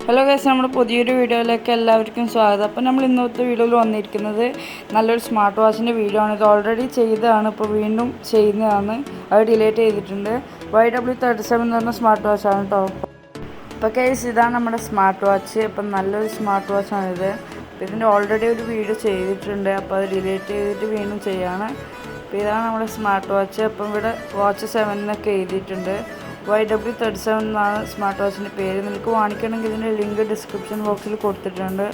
Hello guys, നമ്മുടെ പുതിയൊരു വീഡിയോയിലേക്ക് എല്ലാവർക്കും സ്വാഗതം. അപ്പോൾ നമ്മൾ ഇന്നത്തെ വീഡിയോയിൽ വന്നിരിക്കുന്നത് നല്ലൊരു സ്മാർട്ട് വാച്ചിൻ്റെ വീഡിയോ ആണ്. ഇത് ഓൾറെഡി ചെയ്തതാണ്, ഇപ്പോൾ വീണ്ടും ചെയ്യുന്നതാണ്. അത് ഡിലീറ്റ് ചെയ്തിട്ടുണ്ട്. yw37 എന്ന് പറഞ്ഞ സ്മാർട്ട് വാച്ചാണ് കേട്ടോ. അപ്പോൾ ഗൈസ്, ഇതാണ് നമ്മുടെ സ്മാർട്ട് വാച്ച്. അപ്പം നല്ലൊരു സ്മാർട്ട് വാച്ചാണിത്. അപ്പോൾ ഇതിൻ്റെ ഓൾറെഡി ഒരു വീഡിയോ ചെയ്തിട്ടുണ്ട്, അപ്പോൾ അത് ഡിലീറ്റ് ചെയ്തിട്ട് വീണ്ടും ചെയ്യാണ്. അപ്പോൾ ഇതാണ് നമ്മുടെ സ്മാർട്ട് വാച്ച്. അപ്പം ഇവിടെ വാച്ച് 7 എന്നൊക്കെ എഴുതിയിട്ടുണ്ട്. yw37 എന്നാണ് സ്മാർട്ട് വാച്ചിൻ്റെ പേര്. നിങ്ങൾക്ക് വാങ്ങിക്കണമെങ്കിൽ ഇതിൻ്റെ ലിങ്ക് ഡിസ്ക്രിപ്ഷൻ ബോക്സിൽ കൊടുത്തിട്ടുണ്ട്.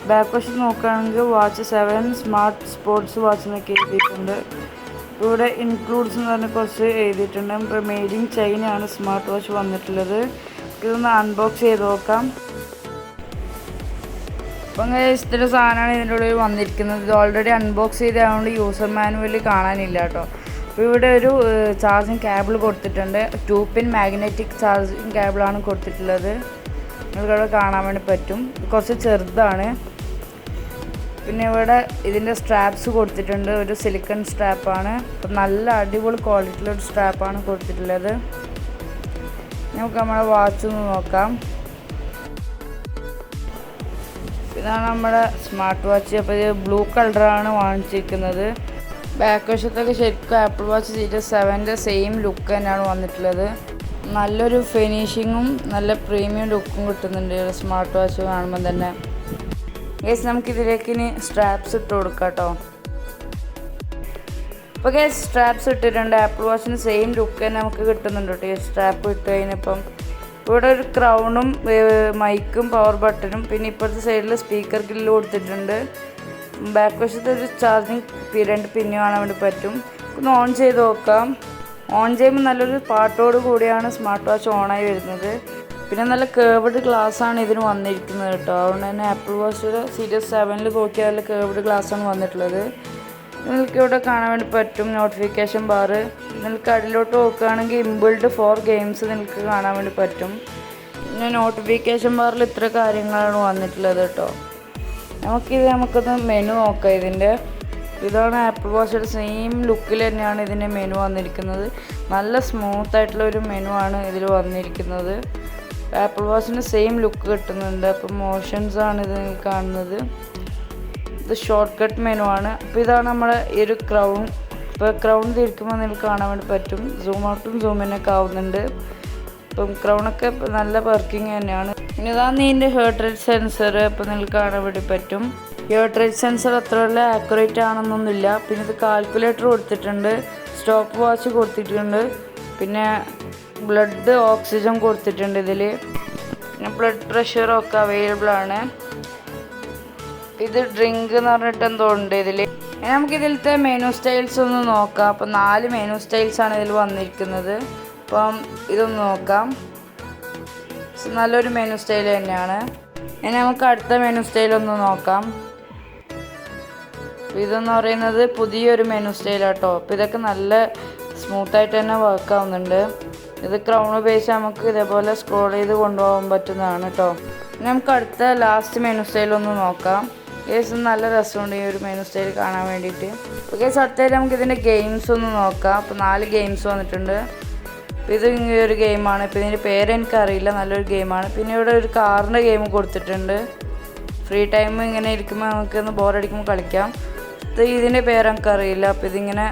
ബാക്ക് വശത്ത് നോക്കുകയാണെങ്കിൽ വാച്ച് 7 സ്മാർട്ട് സ്പോർട്സ് വാച്ച് എന്നൊക്കെ എഴുതിയിട്ടുണ്ട്. ഇവിടെ ഇൻക്ലൂഡ്സ് എന്ന് പറഞ്ഞ കുറച്ച് എഴുതിയിട്ടുണ്ട്. ഇപ്പോൾ മെയ്ഡ് ഇൻ ചൈനയാണ് സ്മാർട്ട് വാച്ച് വന്നിട്ടുള്ളത്. ഇതൊന്ന് അൺബോക്സ് ചെയ്ത് നോക്കാം. അപ്പം ഇതിൻ്റെ സാധനമാണ് ഇതിൻ്റെ ഉള്ളിൽ വന്നിരിക്കുന്നത്. ഇത് ഓൾറെഡി അൺബോക്സ് ചെയ്തതുകൊണ്ട് യൂസർ മാനുവൽ കാണാനില്ല കേട്ടോ. അപ്പോൾ ഇവിടെ ഒരു ചാർജിങ് കേബിൾ കൊടുത്തിട്ടുണ്ട്. 2 പിൻ മാഗ്നറ്റിക് ചാർജിങ് കേബിളാണ് കൊടുത്തിട്ടുള്ളത്. നിങ്ങൾക്കവിടെ കാണാൻ വേണ്ടി പറ്റും. കുറച്ച് ചെറുതാണ്. പിന്നെ ഇവിടെ ഇതിൻ്റെ സ്ട്രാപ്സ് കൊടുത്തിട്ടുണ്ട്. ഒരു സിലിക്കൺ സ്ട്രാപ്പാണ്. അപ്പം നല്ല അടിപൊളി ക്വാളിറ്റിയിലൊരു സ്ട്രാപ്പാണ് കൊടുത്തിട്ടുള്ളത്. നമുക്ക് നമ്മുടെ വാച്ച് ഒന്ന് നോക്കാം. ഇതാണ് നമ്മുടെ സ്മാർട്ട് വാച്ച്. അപ്പോൾ ഇത് ബ്ലൂ കളറാണ് വാങ്ങിച്ചിരിക്കുന്നത്. ബാക്ക് വശത്തൊക്കെ ശരിക്കും ആപ്പിൾ വാച്ച് സീരീസ് 7ൻ്റെ സെയിം ലുക്ക് തന്നെയാണ് വന്നിട്ടുള്ളത്. നല്ലൊരു ഫിനിഷിങ്ങും നല്ല പ്രീമിയം ലുക്കും കിട്ടുന്നുണ്ട് സ്മാർട്ട് വാച്ച് കാണുമ്പോൾ തന്നെ. ഗൈസ്, നമുക്കിതിലേക്ക് ഇനി സ്ട്രാപ്സ് ഇട്ട് കൊടുക്കാം കേട്ടോ. അപ്പോൾ ഗൈസ്, സ്ട്രാപ്സ് ഇട്ടിട്ടുണ്ട്. ആപ്പിൾ വാച്ചിന് സെയിം ലുക്ക് തന്നെ നമുക്ക് കിട്ടുന്നുണ്ട് കേട്ടോ ഈ സ്ട്രാപ്പ് ഇട്ട് കഴിഞ്ഞപ്പം. ഇവിടെ ഒരു ക്രൗണും മൈക്കും പവർ ബട്ടണും പിന്നെ ഇപ്പോഴത്തെ സൈഡിൽ സ്പീക്കർ ഗ്രില്ല് കൊടുത്തിട്ടുണ്ട്. ബാക്ക് വശത്ത് ഒരു ചാർജിങ് 2 പിന്ന് കാണാൻ വേണ്ടി പറ്റും. ഒന്ന് ഓൺ ചെയ്ത് നോക്കാം. ഓൺ ചെയ്യുമ്പോൾ നല്ലൊരു പാട്ടോട് കൂടിയാണ് സ്മാർട്ട് വാച്ച് ഓണായി വരുന്നത്. പിന്നെ നല്ല കേർവ്ഡ് ഗ്ലാസ്സാണ് ഇതിന് വന്നിരിക്കുന്നത് കേട്ടോ. അതുകൊണ്ട് തന്നെ ആപ്പിൾ വാച്ചിൻ്റെ സീരീസ് 7ൽ നോക്കിയാൽ നല്ല കേർവ്ഡ് ഗ്ലാസ്സാണ് വന്നിട്ടുള്ളത്. നിങ്ങൾക്ക് ഇവിടെ കാണാൻ വേണ്ടി പറ്റും നോട്ടിഫിക്കേഷൻ ബാറ്. നിങ്ങൾക്ക് അടിയിലോട്ട് നോക്കുകയാണെങ്കിൽ ഇൻബിൽഡ് 4 ഗെയിംസ് നിങ്ങൾക്ക് കാണാൻ വേണ്ടി പറ്റും. പിന്നെ നോട്ടിഫിക്കേഷൻ ബാറിൽ ഇത്ര കാര്യങ്ങളാണ് വന്നിട്ടുള്ളത് കേട്ടോ. നമുക്കൊന്ന് മെനു നോക്കാം ഇതിൻ്റെ. ഇതാണ് ആപ്പിൾ വാച്ചിൻ്റെ സെയിം ലുക്കിൽ തന്നെയാണ് ഇതിൻ്റെ മെനു വന്നിരിക്കുന്നത്. നല്ല സ്മൂത്തായിട്ടുള്ള ഒരു മെനു ആണ് ഇതിൽ വന്നിരിക്കുന്നത്. ആപ്പിൾ വാച്ചിൻ്റെ സെയിം ലുക്ക് കിട്ടുന്നുണ്ട്. അപ്പോൾ മോഷൻസാണ് ഇത് കാണുന്നത്. ഇത് ഷോർട്ട് കട്ട് മെനു ആണ്. അപ്പോൾ ഇതാണ് നമ്മുടെ ഈ ഒരു ക്രൗൺ. ഇപ്പോൾ ക്രൗൺ തിരിക്കുമ്പോൾ നിങ്ങൾക്ക് കാണാൻ വേണ്ടി പറ്റും. സൂം ഔട്ടും സൂം ഇന്നൊക്കെ ആവുന്നുണ്ട്. ഇപ്പം ക്രൗണൊക്കെ നല്ല വർക്കിംഗ് തന്നെയാണ്. പിന്നെ ഇതാണ് ഇതിൻ്റെ ഹേർട്ട് റേറ്റ് സെൻസർ. അപ്പോൾ നിങ്ങൾക്ക് കാണാൻ വേണ്ടി പറ്റും. ഹേർട്ട് റേറ്റ് സെൻസർ അത്ര വല്ല ആക്യുറേറ്റ് ആണെന്നൊന്നുമില്ല. പിന്നെ ഇത് കാൽക്കുലേറ്റർ കൊടുത്തിട്ടുണ്ട്. സ്റ്റോപ്പ് വാച്ച് കൊടുത്തിട്ടുണ്ട്. പിന്നെ ബ്ലഡ് ഓക്സിജൻ കൊടുത്തിട്ടുണ്ട് ഇതിൽ. പിന്നെ ബ്ലഡ് പ്രഷറൊക്കെ അവൈലബിൾ ആണ്. ഇത് ഡ്രിങ്ക് എന്ന് പറഞ്ഞിട്ട് എന്തോ ഉണ്ട് ഇതിൽ. നമുക്കിതിലത്തെ മെനു സ്റ്റൈൽസ് ഒന്ന് നോക്കാം. അപ്പോൾ 4 മെനു സ്റ്റൈൽസാണ് ഇതിൽ വന്നിരിക്കുന്നത്. അപ്പം ഇതൊന്ന് നോക്കാം. നല്ലൊരു മെനു സ്റ്റൈൽ തന്നെയാണ്. ഇനി നമുക്ക് അടുത്ത മെനു സ്റ്റൈലൊന്ന് നോക്കാം. ഇതെന്ന് പറയുന്നത് പുതിയൊരു മെനു സ്റ്റൈലാട്ടോ. അപ്പോൾ ഇതൊക്കെ നല്ല സ്മൂത്തായിട്ട് തന്നെ വർക്ക് ആവുന്നുണ്ട്. ഇത് ക്രൗൺ ഉപയോഗിച്ച് നമുക്ക് ഇതേപോലെ സ്ക്രോൾ ചെയ്ത് കൊണ്ടുപോകാൻ പറ്റുന്നതാണ് കേട്ടോ. ഇനി നമുക്ക് അടുത്ത ലാസ്റ്റ് മെനു സ്റ്റൈലൊന്ന് നോക്കാം. കേസ് നല്ല രസമുണ്ട് ഈ ഒരു മെനു സ്റ്റൈൽ കാണാൻ വേണ്ടിയിട്ട്. അപ്പോൾ കേസ് അടുത്തായിട്ട് നമുക്ക് ഇതിൻ്റെ ഗെയിംസ് ഒന്ന് നോക്കാം. അപ്പോൾ 4 ഗെയിംസ് വന്നിട്ടുണ്ട്. ഇത് ഒരു ഗെയിമാണ്. ഇപ്പോൾ ഇതിൻ്റെ പേര് എനിക്കറിയില്ല. നല്ലൊരു ഗെയിമാണ്. പിന്നെ ഇവിടെ ഒരു കാറിൻ്റെ ഗെയിം കൊടുത്തിട്ടുണ്ട്. ഫ്രീ ടൈം ഇങ്ങനെ ഇരിക്കുമ്പോൾ നമുക്കൊന്ന് ബോറടിക്കുമ്പോൾ കളിക്കാം. ഇതിൻ്റെ പേര് എനിക്കറിയില്ല. അപ്പോൾ ഇതിങ്ങനെ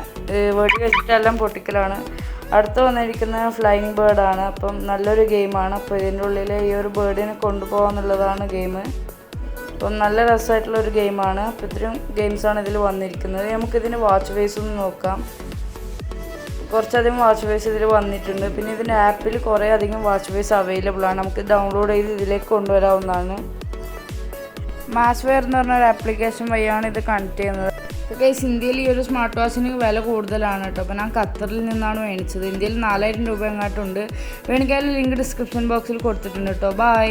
വെടി വെച്ചിട്ടെല്ലാം പൊട്ടിക്കലാണ്. അടുത്ത് വന്നിരിക്കുന്ന ഫ്ലൈയിങ് ബേർഡാണ്. അപ്പം നല്ലൊരു ഗെയിമാണ്. അപ്പോൾ ഇതിൻ്റെ ഉള്ളിൽ ഈ ഒരു ബേർഡിനെ കൊണ്ടുപോകാമെന്നുള്ളതാണ് ഗെയിം. അപ്പം നല്ല രസമായിട്ടുള്ളൊരു ഗെയിമാണ്. അപ്പോൾ ഇത്രയും ഗെയിംസാണ് ഇതിൽ വന്നിരിക്കുന്നത്. നമുക്കിതിൻ്റെ വാച്ച് ഫേസ് ഒന്ന് നോക്കാം. കുറച്ചധികം വാച്ച് ഫേസ് ഇതിൽ വന്നിട്ടുണ്ട്. പിന്നെ ഇതിൻ്റെ ആപ്പിൽ കുറേ അധികം വാച്ച് ഫേസ് അവൈലബിൾ ആണ്. നമുക്ക് ഡൗൺലോഡ് ചെയ്ത് ഇതിലേക്ക് കൊണ്ടുവരാവുന്നതാണ്. മാച്ച് വെയർ എന്ന് പറഞ്ഞ ഒരു ആപ്ലിക്കേഷൻ വഴിയാണ് ഇത് കണക്ട് ചെയ്യുന്നത്. ഗൈസ്, ഇന്ത്യയിൽ ഈ ഒരു സ്മാർട്ട് വാച്ചിന് വില കൂടുതലാണ് കേട്ടോ. അപ്പോൾ ഞാൻ ഖത്തറിൽ നിന്നാണ് മേടിച്ചത്. ഇന്ത്യയിൽ 4000 രൂപ എങ്ങാട്ടുണ്ട്. വേണമെങ്കിൽ ലിങ്ക് ഡിസ്ക്രിപ്ഷൻ ബോക്സിൽ കൊടുത്തിട്ടുണ്ട് കേട്ടോ. ബൈ.